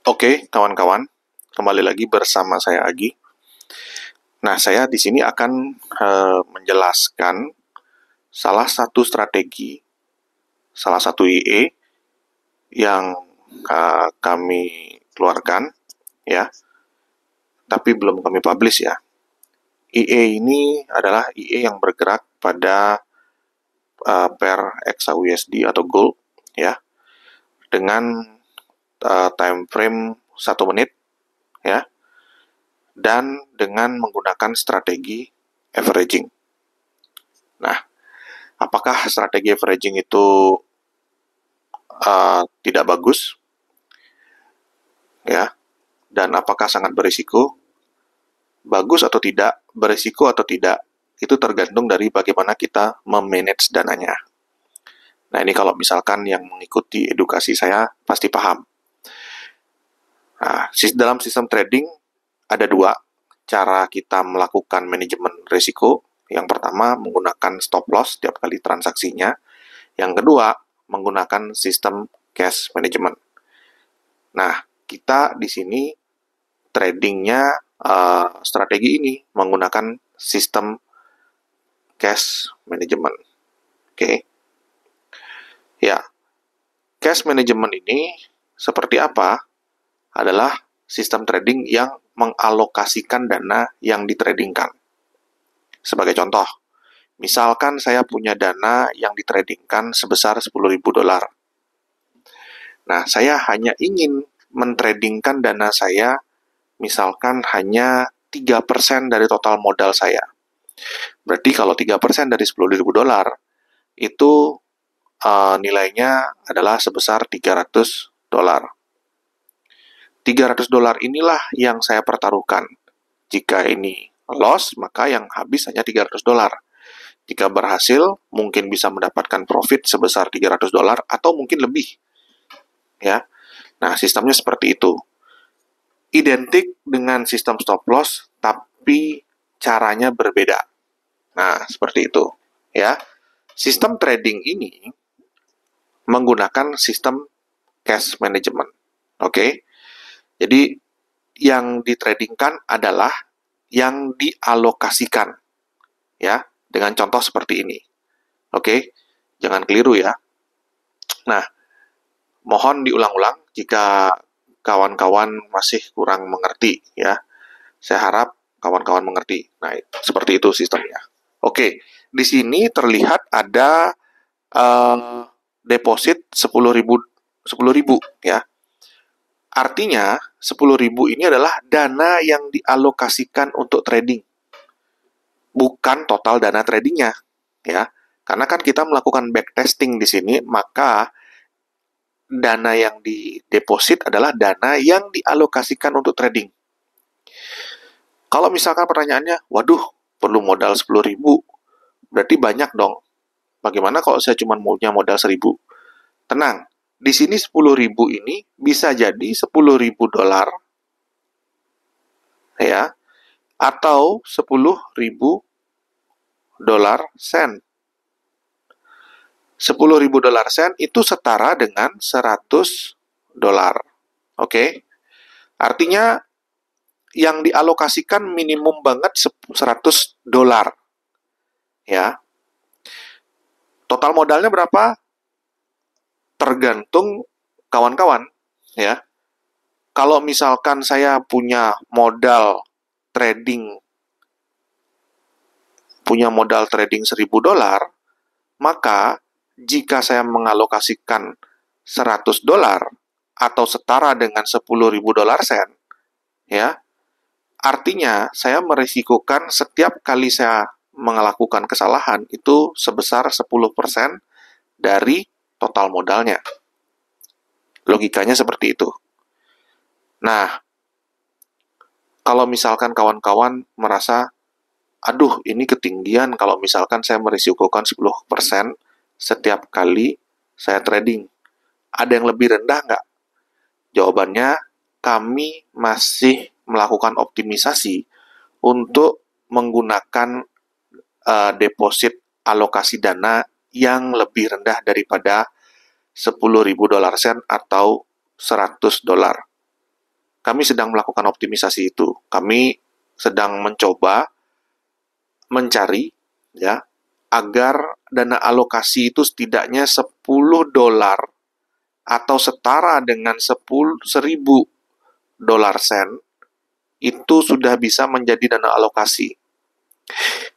Oke, kawan-kawan, kembali lagi bersama saya Agi. Nah, saya di sini akan menjelaskan salah satu strategi, salah satu IE yang kami keluarkan, ya, tapi belum kami publish ya. IE ini adalah IE yang bergerak pada pair XAUUSD atau Gold, ya, dengan time frame 1 menit, ya, dan dengan menggunakan strategi averaging. Nah, apakah strategi averaging itu tidak bagus? Ya, dan apakah sangat berisiko? Bagus atau tidak, berisiko atau tidak, itu tergantung dari bagaimana kita memanage dananya. Nah, ini kalau misalkan yang mengikuti edukasi saya pasti paham. Nah, dalam sistem trading ada dua cara kita melakukan manajemen risiko. Yang pertama, menggunakan stop loss setiap kali transaksinya. Yang kedua, menggunakan sistem cash management. Nah, kita di sini tradingnya strategi ini menggunakan sistem cash management. Oke. Ya, cash management ini seperti apa? Adalah sistem trading yang mengalokasikan dana yang ditradingkan. Sebagai contoh, misalkan saya punya dana yang ditradingkan sebesar $10.000. Nah, saya hanya ingin mentradingkan dana saya, misalkan hanya 3% dari total modal saya. Berarti kalau 3% dari $10.000, itu nilainya adalah sebesar $300. $300 inilah yang saya pertaruhkan. Jika ini loss, maka yang habis hanya $300. Jika berhasil, mungkin bisa mendapatkan profit sebesar $300 atau mungkin lebih. Ya. Nah, sistemnya seperti itu. Identik dengan sistem stop loss, tapi caranya berbeda. Nah, seperti itu. Ya. Sistem trading ini menggunakan sistem cash management. Oke. Jadi, yang ditradingkan adalah yang dialokasikan. Ya, dengan contoh seperti ini. Oke, jangan keliru ya. Nah, mohon diulang-ulang jika kawan-kawan masih kurang mengerti ya. Saya harap kawan-kawan mengerti. Nah, seperti itu sistemnya. Oke, di sini terlihat ada deposit 10.000 ya. Artinya 10.000 ini adalah dana yang dialokasikan untuk trading. Bukan total dana tradingnya, ya. Karena kan kita melakukan backtesting di sini, maka dana yang dideposit adalah dana yang dialokasikan untuk trading. Kalau misalkan pertanyaannya, waduh, perlu modal 10.000, berarti banyak dong. Bagaimana kalau saya cuma punya modal 1.000? Tenang, di sini 10.000 ini bisa jadi $10.000 ya, atau $10.000 sen. $10.000 sen itu setara dengan $100. Oke? Artinya yang dialokasikan minimum banget $100. Ya. Total modalnya berapa? Tergantung kawan-kawan, ya. Kalau misalkan saya punya modal trading $1.000, maka jika saya mengalokasikan $100 atau setara dengan $10.000 sen, ya, artinya saya merisikokan setiap kali saya melakukan kesalahan itu sebesar 10% dari total modalnya. Logikanya seperti itu. Nah, kalau misalkan kawan-kawan merasa, aduh ini ketinggian kalau misalkan saya merisikokan 10% setiap kali saya trading. Ada yang lebih rendah nggak? Jawabannya, kami masih melakukan optimisasi untuk menggunakan deposit alokasi dana yang lebih rendah daripada $10.000 sen atau $100. kami sedang melakukan optimisasi itu. Kami sedang mencoba mencari ya agar dana alokasi itu setidaknya $10 atau setara dengan 10.000 dolar sen itu sudah bisa menjadi dana alokasi.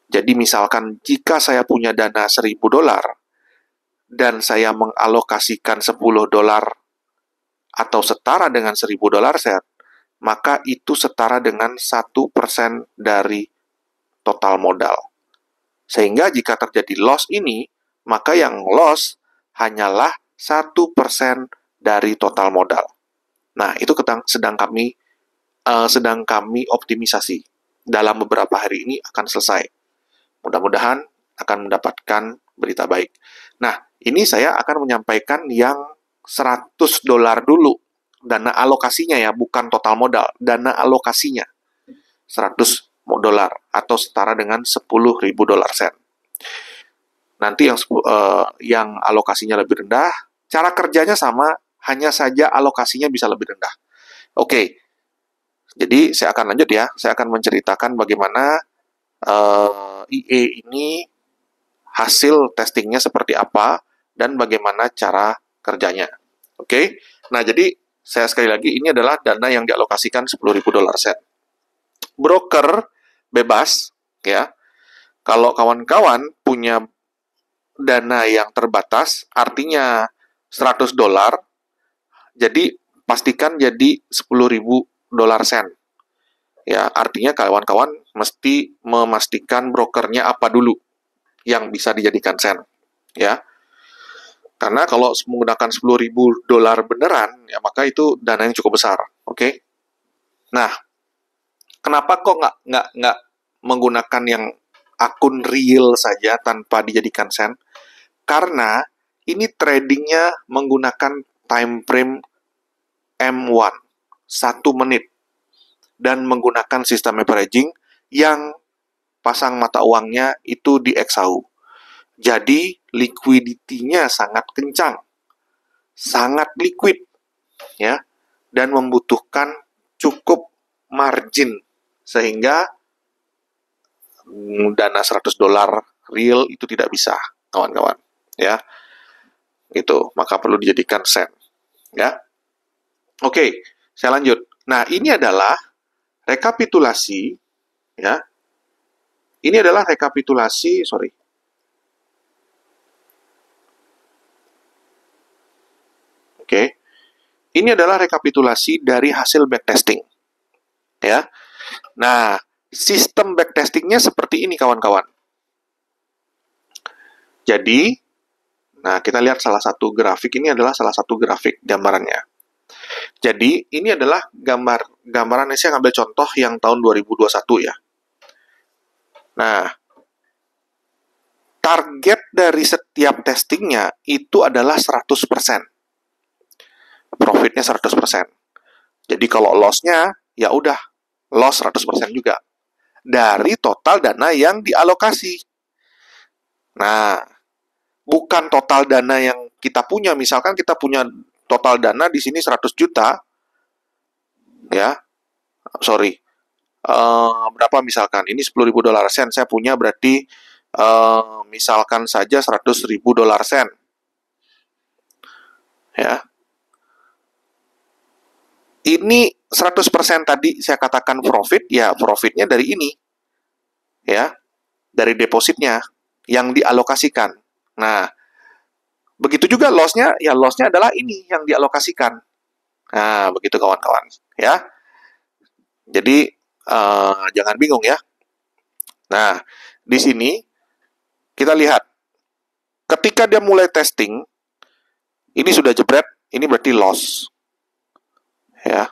Jadi misalkan jika saya punya dana $1.000 dan saya mengalokasikan $10 atau setara dengan $1.000 sen, maka itu setara dengan 1% dari total modal. Sehingga jika terjadi loss ini, maka yang loss hanyalah 1% dari total modal. Nah, itu sedang kami optimisasi. Dalam beberapa hari ini akan selesai. Mudah-mudahan akan mendapatkan berita baik. Nah, ini saya akan menyampaikan yang $100 dulu. Dana alokasinya ya, bukan total modal. Dana alokasinya. $100 atau setara dengan 10.000 dolar sen. Nanti yang alokasinya lebih rendah, cara kerjanya sama, hanya saja alokasinya bisa lebih rendah. Oke, jadi saya akan lanjut ya. Saya akan menceritakan bagaimana IE ini hasil testingnya seperti apa dan bagaimana cara kerjanya. Oke, nah jadi saya sekali lagi, ini adalah dana yang dialokasikan 10.000 dolar sen. Broker bebas, ya. Kalau kawan-kawan punya dana yang terbatas, artinya $100, jadi pastikan jadi 10.000 dolar sen. Ya, artinya kawan-kawan mesti memastikan brokernya apa dulu yang bisa dijadikan sen, ya. Karena kalau menggunakan 10.000 dolar beneran, ya maka itu dana yang cukup besar, oke? Nah, kenapa kok nggak menggunakan yang akun real saja tanpa dijadikan sen? Karena ini tradingnya menggunakan time frame M1, 1 menit, dan menggunakan sistem averaging yang pasang mata uangnya itu di XAU. Jadi, liquidity-nya sangat kencang, sangat liquid, ya, dan membutuhkan cukup margin, sehingga dana $100 real itu tidak bisa, kawan-kawan, ya. Itu, maka perlu dijadikan sen, ya. Oke, saya lanjut. Nah, ini adalah rekapitulasi, ya. Ini adalah rekapitulasi, Oke. Ini adalah rekapitulasi dari hasil backtesting, ya. Nah, sistem backtestingnya seperti ini, kawan-kawan. Jadi, nah kita lihat salah satu grafik, ini adalah salah satu grafik gambarannya. Jadi, ini adalah gambaran yang saya ambil contoh yang tahun 2021 ya. Nah, target dari setiap testingnya itu adalah 100%. Profitnya 100%. Jadi kalau loss-nya, ya udah, loss 100% juga. Dari total dana yang dialokasi. Nah, bukan total dana yang kita punya. Misalkan kita punya total dana di sini 100 juta, ya, berapa misalkan? Ini 10.000 dolar sen, saya punya berarti misalkan saja 100.000 dolar sen. Ya. Ini 100% tadi saya katakan profit, ya profitnya dari ini. Ya. Dari depositnya yang dialokasikan. Nah, begitu juga loss-nya, ya loss-nya adalah ini yang dialokasikan. Nah, begitu kawan-kawan, ya. Jadi jangan bingung ya. Nah, di sini kita lihat ketika dia mulai testing, ini sudah jebret, ini berarti loss. Ya.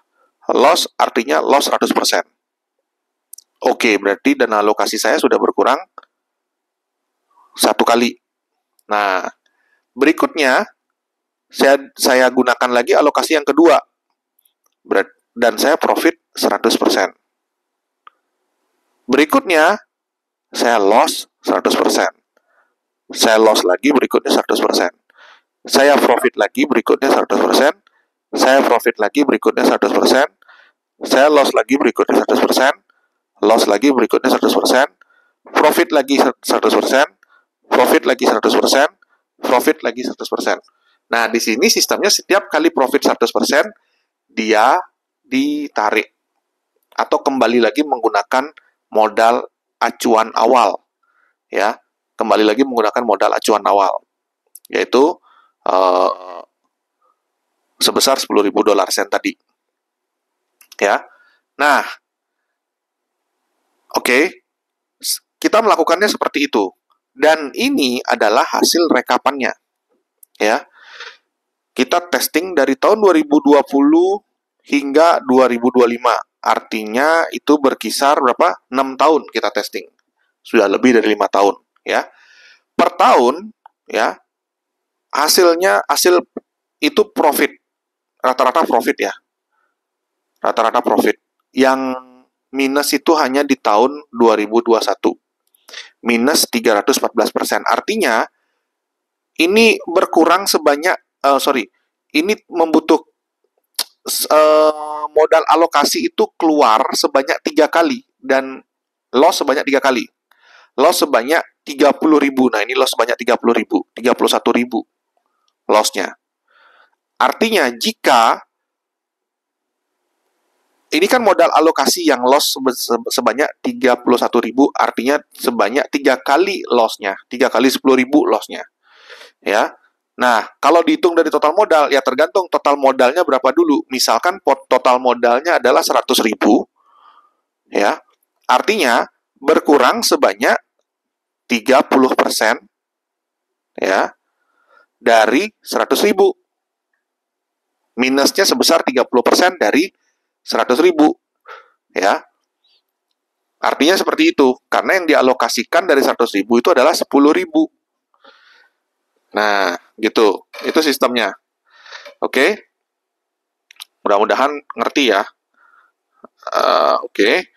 Loss artinya loss 100%. Oke, berarti dana alokasi saya sudah berkurang 1 kali. Nah, berikutnya saya gunakan lagi alokasi yang kedua. Dan saya profit 100%. Berikutnya saya loss 100%. Saya loss lagi, berikutnya 100%. Saya profit lagi, berikutnya 100%. Saya profit lagi, berikutnya 100%. saya loss lagi berikutnya 100%, loss lagi berikutnya 100%, profit lagi 100%, profit lagi 100%, profit lagi 100%. Nah, di sini sistemnya setiap kali profit 100%, dia ditarik atau kembali lagi menggunakan modal acuan awal, ya. Kembali lagi menggunakan modal acuan awal, yaitu sebesar $10.000 tadi, ya. Nah, oke, kita melakukannya seperti itu. Dan ini adalah hasil rekapannya, ya. Kita testing dari tahun 2020 hingga 2025. Artinya itu berkisar berapa? 6 tahun kita testing. Sudah lebih dari 5 tahun, ya. Per tahun, ya, hasil itu profit. Rata-rata profit, ya. Rata-rata profit. Yang minus itu hanya di tahun 2021. Minus 314%. Artinya ini berkurang sebanyak ini modal alokasi itu keluar sebanyak 3 kali dan loss sebanyak 3 kali. Loss sebanyak 30.000. Nah, ini loss sebanyak 30.000, 31.000 lossnya. Artinya jika ini kan modal alokasi yang loss sebanyak 31.000, artinya sebanyak 3 kali lossnya, 3 kali 10.000 lossnya, ya. Nah, kalau dihitung dari total modal, ya tergantung total modalnya berapa dulu. Misalkan total modalnya adalah 100.000, ya. Artinya berkurang sebanyak 30%, ya, dari 100.000. Minusnya sebesar 30% dari 100.000, ya. Artinya seperti itu, karena yang dialokasikan dari 100.000 itu adalah 10.000. Nah, gitu. Itu sistemnya. Oke? Mudah-mudahan ngerti ya. Oke.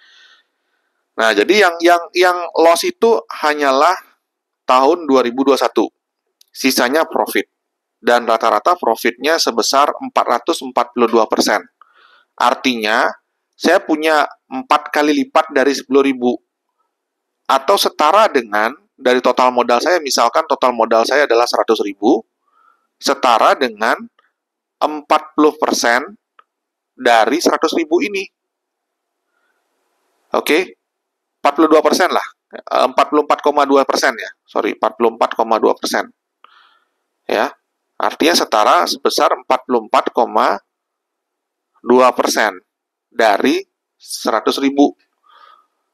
Nah, jadi yang loss itu hanyalah tahun 2021. Sisanya profit. Dan rata-rata profitnya sebesar 442%. Artinya, saya punya 4 kali lipat dari 10.000. Atau setara dengan dari total modal saya, misalkan total modal saya adalah 100.000, setara dengan 40% dari 100.000 ini. Oke, 42% lah. 44,2% ya. Sorry, 44,2%. Ya, artinya setara sebesar 44,2% dari 100.000.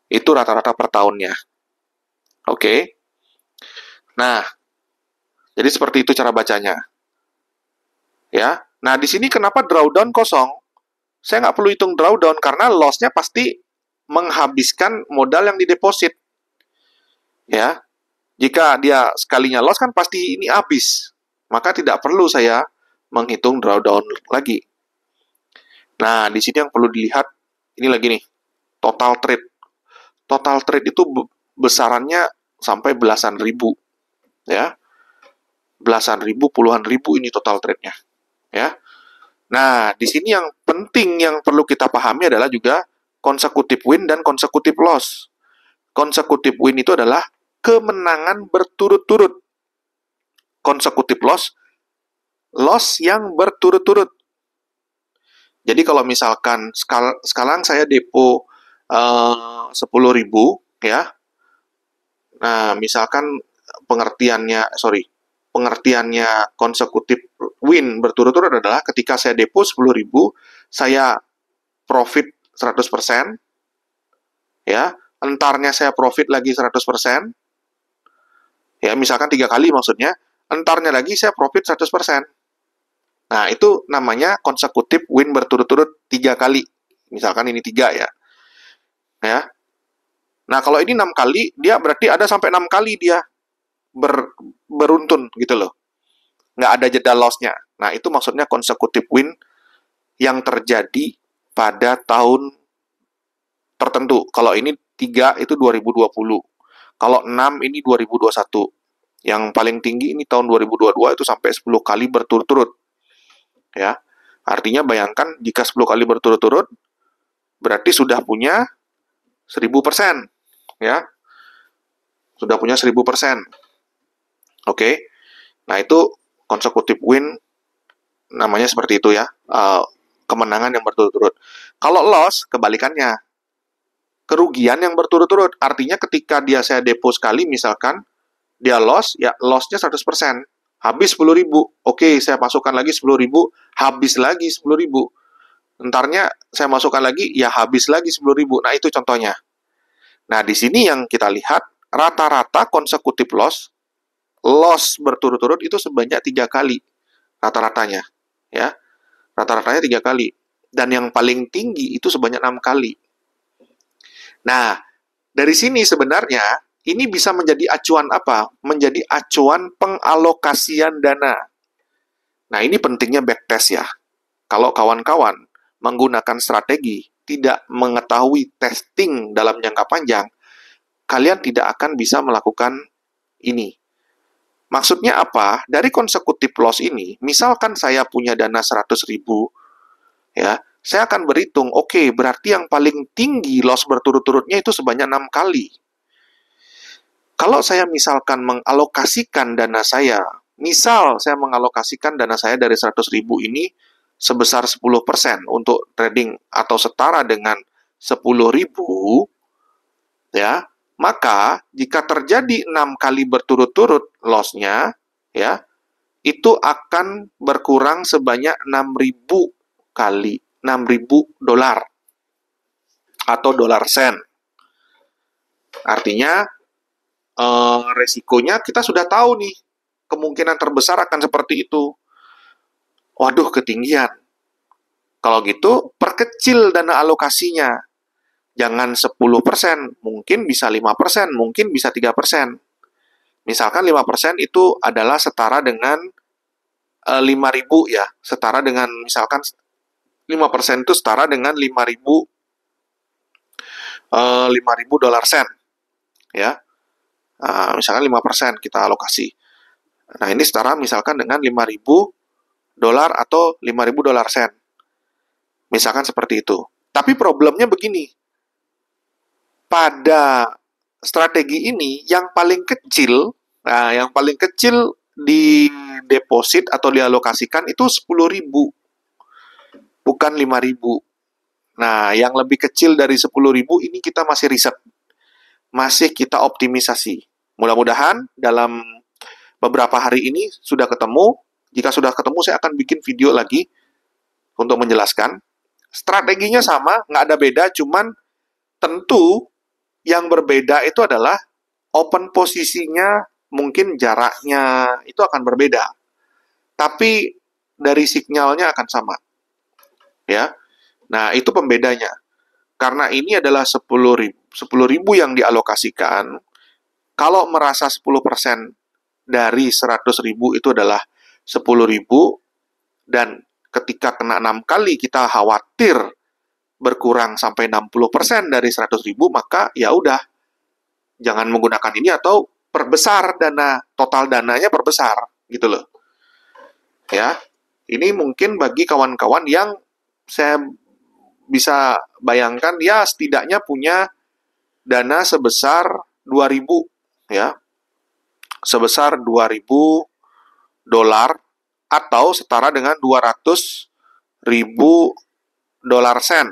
Itu rata-rata per tahunnya. Oke. Nah, jadi seperti itu cara bacanya. Ya. Nah, di sini kenapa drawdown kosong? Saya nggak perlu hitung drawdown karena loss-nya pasti menghabiskan modal yang dideposit. Ya. Jika dia sekalinya loss kan pasti ini habis. Maka tidak perlu saya menghitung drawdown lagi. Nah, di sini yang perlu dilihat ini lagi nih, total trade. Total trade itu besarannya sampai belasan ribu, ya. Belasan ribu, puluhan ribu ini total trade-nya, ya. Nah, di sini yang penting yang perlu kita pahami adalah juga consecutive win dan consecutive loss. Consecutive win itu adalah kemenangan berturut-turut. Consecutive loss, loss yang berturut-turut. Jadi kalau misalkan sekarang saya depo 10.000, ya. Nah, misalkan pengertiannya consecutive win berturut-turut adalah ketika saya depo 10.000, saya profit 100%, ya, entarnya saya profit lagi 100%, ya, misalkan 3 kali maksudnya, entarnya lagi saya profit 100%. Nah, itu namanya consecutive win berturut-turut 3 kali. Misalkan ini 3 ya. Ya. Nah, kalau ini 6 kali, dia berarti ada sampai 6 kali dia beruntun gitu loh. Nggak ada jeda loss-nya. Nah, itu maksudnya consecutive win yang terjadi pada tahun tertentu. Kalau ini 3 itu 2020. Kalau 6 ini 2021. Yang paling tinggi ini tahun 2022 itu sampai 10 kali berturut-turut. Ya. Artinya bayangkan jika 10 kali berturut-turut, berarti sudah punya 1000%, ya. Sudah punya 1000%. Oke. Nah, itu consecutive win namanya seperti itu ya. Kemenangan yang berturut-turut. Kalau loss, kebalikannya. Kerugian yang berturut-turut. Artinya ketika saya depo sekali, misalkan dia loss, ya lossnya 100%. Habis 10.000. Oke, saya masukkan lagi 10.000, habis lagi 10.000. Entarnya saya masukkan lagi, ya habis lagi 10.000. Nah, itu contohnya. Nah, di sini yang kita lihat, rata-rata consecutive loss berturut-turut itu sebanyak 3 kali. Rata-ratanya. Ya, rata-ratanya 3 kali. Dan yang paling tinggi itu sebanyak 6 kali. Nah, dari sini sebenarnya ini bisa menjadi acuan apa? Menjadi acuan pengalokasian dana. Nah, ini pentingnya backtest ya. Kalau kawan-kawan menggunakan strategi tidak mengetahui testing dalam jangka panjang, kalian tidak akan bisa melakukan ini. Maksudnya apa? Dari consecutive loss ini, misalkan saya punya dana 100.000, ya, saya akan berhitung, oke, berarti yang paling tinggi loss berturut-turutnya itu sebanyak 6 kali. Kalau saya misalkan mengalokasikan dana saya, misal saya mengalokasikan dana saya dari 100.000 ini sebesar 10% untuk trading atau setara dengan 10.000, ya, maka jika terjadi 6 kali berturut-turut loss-nya, ya, itu akan berkurang sebanyak 6.000 kali, 6.000 dolar atau dolar sen. Artinya resikonya kita sudah tahu nih, kemungkinan terbesar akan seperti itu. Waduh, ketinggian. Kalau gitu, perkecil dana alokasinya. Jangan 10%, mungkin bisa 5%, mungkin bisa 3%. Misalkan 5% itu adalah setara dengan 5.000 ya, setara dengan misalkan 5% itu setara dengan 5.000 dolar sen. Ya. Misalkan 5% kita alokasi. Nah, ini setara misalkan dengan 5.000 dolar atau 5.000 dolar sen. Misalkan seperti itu. Tapi problemnya begini. Pada strategi ini, yang paling kecil di deposit atau dialokasikan itu 10.000. Bukan 5.000. Nah, yang lebih kecil dari 10.000 ini kita masih riset. Masih kita optimisasi. Mudah-mudahan dalam beberapa hari ini sudah ketemu. Jika sudah ketemu, saya akan bikin video lagi untuk menjelaskan. Strateginya sama, nggak ada beda, cuman tentu yang berbeda itu adalah open posisinya, mungkin jaraknya itu akan berbeda. Tapi dari signalnya akan sama. Ya. Nah, itu pembedanya. Karena ini adalah 10.000 yang dialokasikan. Kalau merasa 10% dari 100.000 itu adalah 10.000, dan ketika kena 6 kali kita khawatir berkurang sampai 60% dari 100.000, maka ya udah, jangan menggunakan ini atau perbesar total dananya perbesar, gitu loh. Ya, ini mungkin bagi kawan-kawan yang saya bisa bayangkan, ya setidaknya punya dana sebesar 2.000, ya. Sebesar 2.000 dolar atau setara dengan 200.000 dolar sen.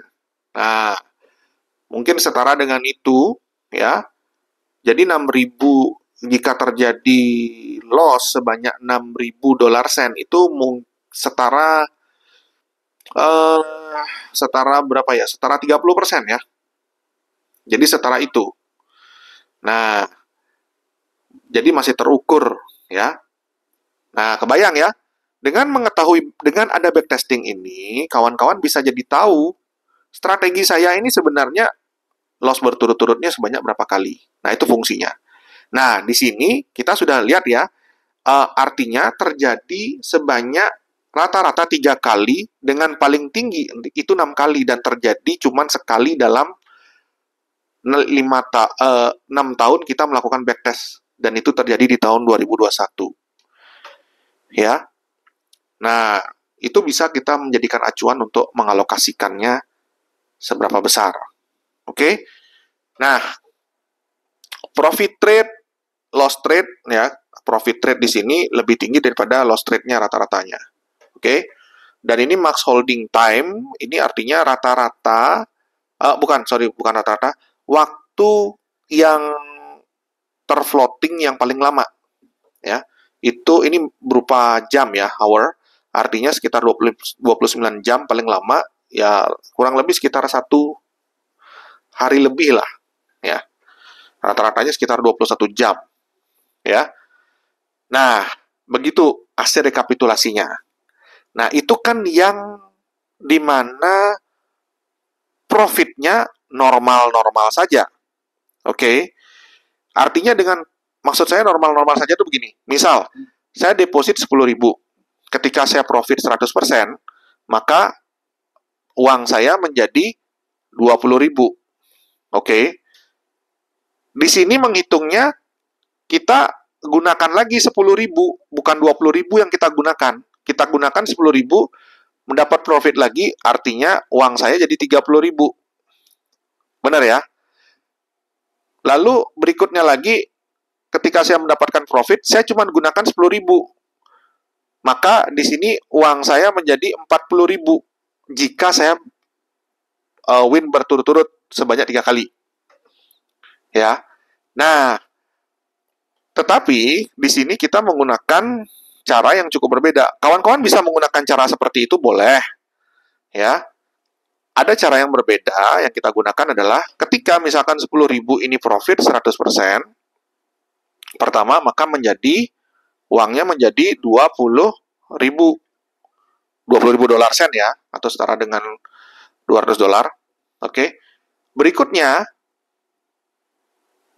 Nah, mungkin setara dengan itu, ya. Jadi 6.000, jika terjadi loss sebanyak 6.000 dolar sen, itu setara berapa ya? Setara 30% ya. Jadi setara itu. Nah, jadi masih terukur ya. Nah, kebayang ya. Dengan ada backtesting ini, kawan-kawan bisa jadi tahu strategi saya ini sebenarnya loss berturut-turutnya sebanyak berapa kali. Nah, itu fungsinya. Nah, di sini kita sudah lihat ya, artinya terjadi sebanyak rata-rata 3 kali, dengan paling tinggi itu 6 kali, dan terjadi cuma sekali dalam 6 tahun kita melakukan backtest, dan itu terjadi di tahun 2021. Ya. Nah, itu bisa kita menjadikan acuan untuk mengalokasikannya seberapa besar. Oke. Nah, profit trade, loss trade ya, profit trade di sini lebih tinggi daripada loss trade-nya rata-ratanya. Oke. Dan ini max holding time, ini artinya rata-rata bukan rata-rata, waktu yang terfloating yang paling lama ya. Ini berupa jam ya, hour. Artinya sekitar 29 jam paling lama, ya kurang lebih sekitar 1 hari lebih lah ya. Rata-ratanya sekitar 21 jam ya. Nah, begitu hasil rekapitulasinya. Nah, itu kan yang dimana profitnya normal-normal saja. Oke. Artinya maksud saya normal-normal saja itu begini. Misal, saya deposit 10.000. Ketika saya profit 100%, maka uang saya menjadi 20.000. Oke. Di sini menghitungnya kita gunakan lagi 10.000, bukan 20.000 yang kita gunakan. Kita gunakan 10.000, mendapat profit lagi, artinya uang saya jadi 30.000. Benar ya? Lalu berikutnya lagi, ketika saya mendapatkan profit, saya cuma gunakan 10.000. Maka di sini uang saya menjadi 40.000 jika saya win berturut-turut sebanyak 3 kali. Ya. Nah, tetapi di sini kita menggunakan cara yang cukup berbeda. Kawan-kawan bisa menggunakan cara seperti itu, boleh. Ya. Ada cara yang berbeda yang kita gunakan adalah ketika misalkan 10.000 ini profit 100%, pertama maka uangnya menjadi 20.000 dolar sen ya, atau setara dengan $200. Oke. Berikutnya,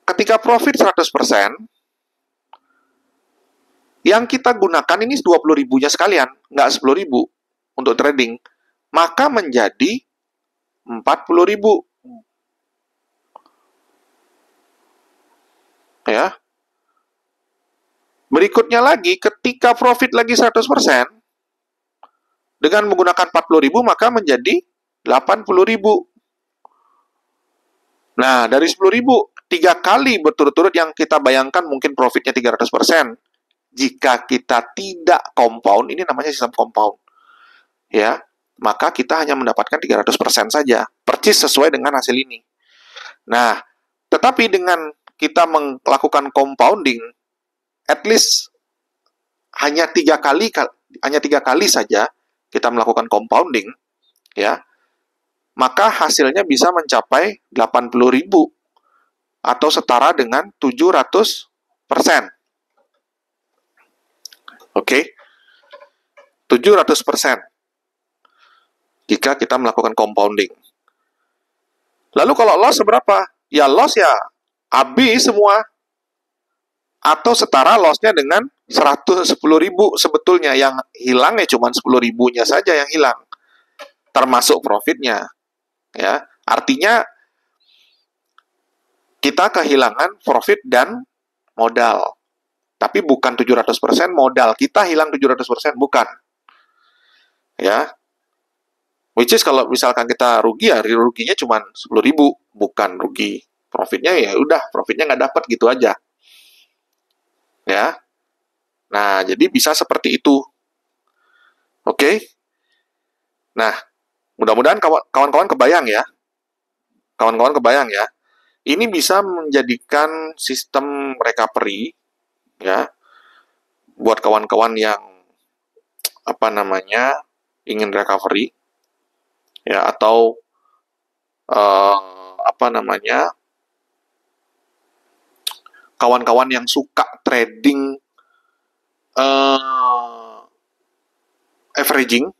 ketika profit 100%, yang kita gunakan ini 20.000-nya sekalian, nggak 10.000 untuk trading, maka menjadi 40.000. Ya. Berikutnya lagi, ketika profit lagi 100%, dengan menggunakan 40.000 maka menjadi 80.000. Nah, dari 10.000, 3 kali berturut-turut yang kita bayangkan mungkin profitnya 300%. Jika kita tidak compound, ini namanya sistem compound. Ya, maka kita hanya mendapatkan 300% saja. Percis sesuai dengan hasil ini. Nah, tetapi dengan kita melakukan compounding, at least hanya 3 kali saja kita melakukan compounding, ya, maka hasilnya bisa mencapai 80.000 atau setara dengan 700%. Oke. 700% jika kita melakukan compounding. Lalu kalau loss seberapa? Ya loss ya habis semua. Atau setara lossnya dengan 110.000 sebetulnya. Yang hilang ya cuma 10.000-nya saja yang hilang. Termasuk profitnya. Ya, artinya kita kehilangan profit dan modal. Tapi bukan 700% modal. Kita hilang 700%, bukan. Ya. Which is kalau misalkan kita rugi, ya ruginya cuma 10.000, bukan rugi. Profitnya ya udah, profitnya nggak dapat gitu aja. Ya. Nah, jadi bisa seperti itu. Oke. Nah, mudah-mudahan kawan-kawan kebayang ya. Kawan-kawan kebayang ya. Ini bisa menjadikan sistem recovery ya buat kawan-kawan yang ingin recovery ya, atau kawan-kawan yang suka trading averaging,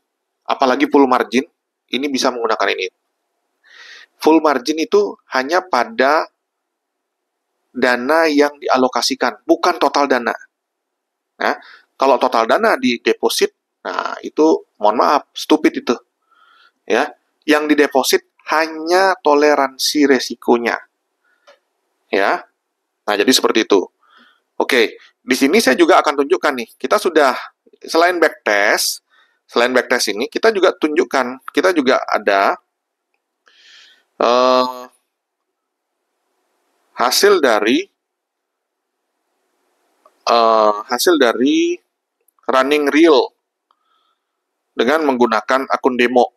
apalagi full margin, ini bisa menggunakan ini. Full margin itu hanya pada dana yang dialokasikan, bukan total dana. Nah, kalau total dana di deposit, nah itu mohon maaf, stupid itu. Ya, yang dideposit hanya toleransi resikonya. Ya. Nah, jadi seperti itu. Oke, di sini saya juga akan tunjukkan nih. Kita sudah selain backtest ini kita juga tunjukkan, kita juga ada eh, hasil dari running real dengan menggunakan akun demo.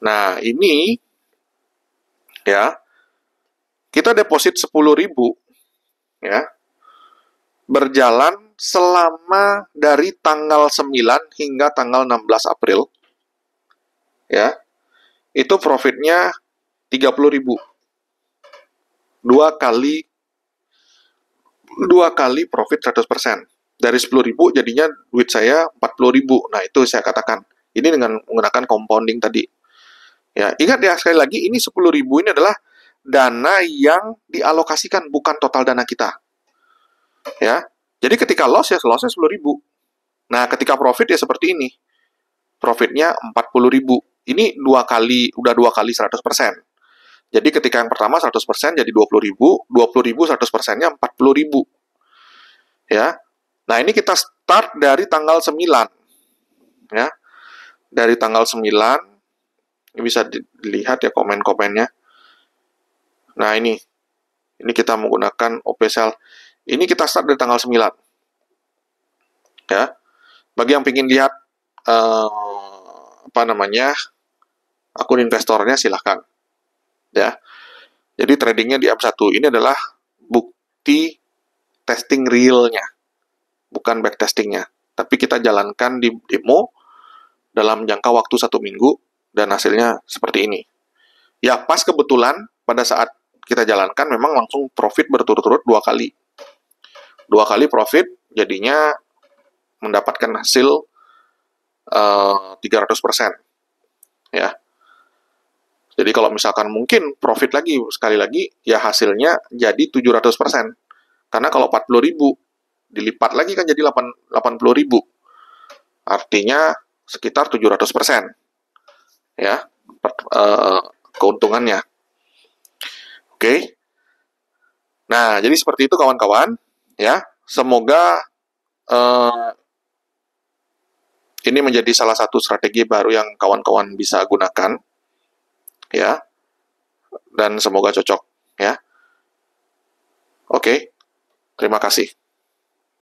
Nah, ini ya, kita deposit 10.000 ya, berjalan selama dari tanggal 9 hingga tanggal 16 April ya. Itu profitnya 30.000. Dua kali profit 100%. Dari 10.000 jadinya duit saya 40.000. Nah, itu saya katakan. Ini dengan menggunakan compounding tadi. Ya, ingat ya sekali lagi, ini 10.000 ini adalah dana yang dialokasikan, bukan total dana kita. Ya. Jadi ketika loss ya lossnya 10.000. Nah, ketika profit ya seperti ini. Profitnya 40.000. Ini udah dua kali 100%. Jadi ketika yang pertama 100% jadi 20.000, 20.000 100%-nya 40.000. Ya. Nah, ini kita start dari tanggal 9. Ya. Dari tanggal 9, ini bisa dilihat ya komen-komennya. Nah, ini kita menggunakan OP Sell. Ini kita start dari tanggal 9. Ya. Bagi yang ingin lihat akun investornya silahkan. Ya. Jadi tradingnya di M1 ini adalah bukti testing realnya, bukan backtestingnya. Tapi kita jalankan di demo dalam jangka waktu 1 minggu dan hasilnya seperti ini. Ya, pas kebetulan pada saat kita jalankan memang langsung profit berturut-turut 2 kali. 2 kali profit, jadinya mendapatkan hasil 300%. Ya. Jadi kalau misalkan mungkin profit lagi, sekali lagi, ya hasilnya jadi 700%. Karena kalau 40.000 dilipat lagi kan jadi 80.000. Artinya sekitar 700%. Ya, keuntungannya. Oke. Nah, jadi seperti itu kawan-kawan. Ya, semoga ini menjadi salah satu strategi baru yang kawan-kawan bisa gunakan. Ya, dan semoga cocok. Ya. Oke, terima kasih.